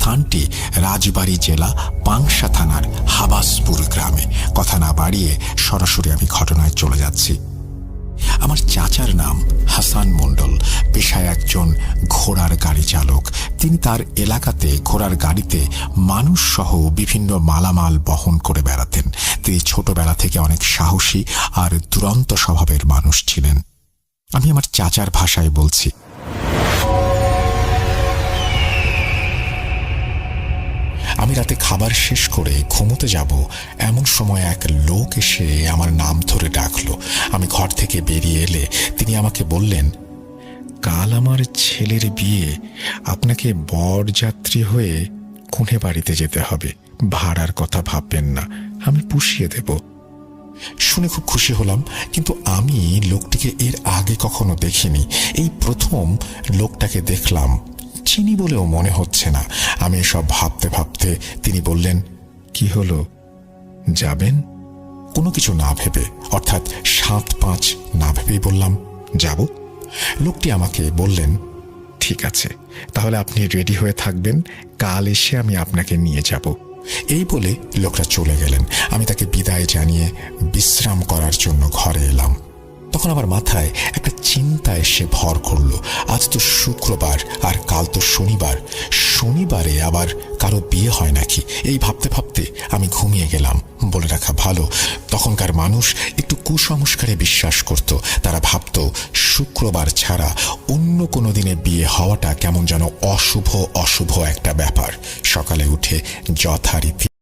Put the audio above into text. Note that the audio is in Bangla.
স্থানটি রাজবাড়ী জেলা পাংশা থানার হাবাসপুর গ্রামে। কথা না বাড়িয়ে সরাসরি আমি ঘটনায় চলে যাচ্ছি। আমার চাচার নাম হাসান মণ্ডল, পেশায় একজন ঘোড়ার গাড়ি চালক। তিনি তার এলাকাতে ঘোড়ার গাড়িতে মানুষ সহ বিভিন্ন মালামাল বহন করে বেড়াতেন। তিনি ছোটবেলা থেকে অনেক সাহসী আর দুরন্ত স্বভাবের মানুষ ছিলেন। আমি আমার চাচার ভাষায় বলছি। আমি রাতে খাবার শেষ করে ঘুমোতে যাব এমন সময় এক লোক এসে আমার নাম ধরে ডাকলো। আমি ঘর থেকে বেরিয়ে এলে তিনি আমাকে বললেন, কাল আমার ছেলের বিয়ে, আপনাকে বরযাত্রী হয়ে কনে বাড়িতে যেতে হবে। ভাড়ার কথা ভাববেন না, আমি পুষিয়ে দেব। শুনে খুব খুশি হলাম, কিন্তু আমি লোকটিকে এর আগে কখনো দেখিনি। এই প্রথম লোকটাকে দেখলাম। চিনি বলেও মনে হচ্ছে না। আমি এসব ভাবতে ভাবতে তিনি বললেন, কি হলো, যাবেন? কোনো কিছু না ভেবে, অর্থাৎ ৭-৫ না ভেবেই বললাম, যাব। লোকটি আমাকে বললেন, ঠিক আছে, তাহলে আপনি রেডি হয়ে থাকবেন, কাল এসে আমি আপনাকে নিয়ে যাব। এই বলে লোকটা চলে গেলেন। আমি তাকে বিদায় জানিয়ে বিশ্রাম করার জন্য ঘরে এলাম। তখন আমার মাথায় একটা চিন্তা এসে ভর করলো। আজ তো শুক্রবার আর কাল তো শনিবার। শনিবারে আবার কারো বিয়ে হয় নাকি? এই ভাবতে ভাবতে আমি ঘুমিয়ে গেলাম। বলে রাখা ভালো, তখনকার মানুষ একটু কুসংস্কারে বিশ্বাস করত। তারা ভাবত শুক্রবার ছাড়া অন্য কোনো দিনে বিয়ে হওয়াটা কেমন যেন অশুভ অশুভ একটা ব্যাপার। সকালে উঠে যথারীতি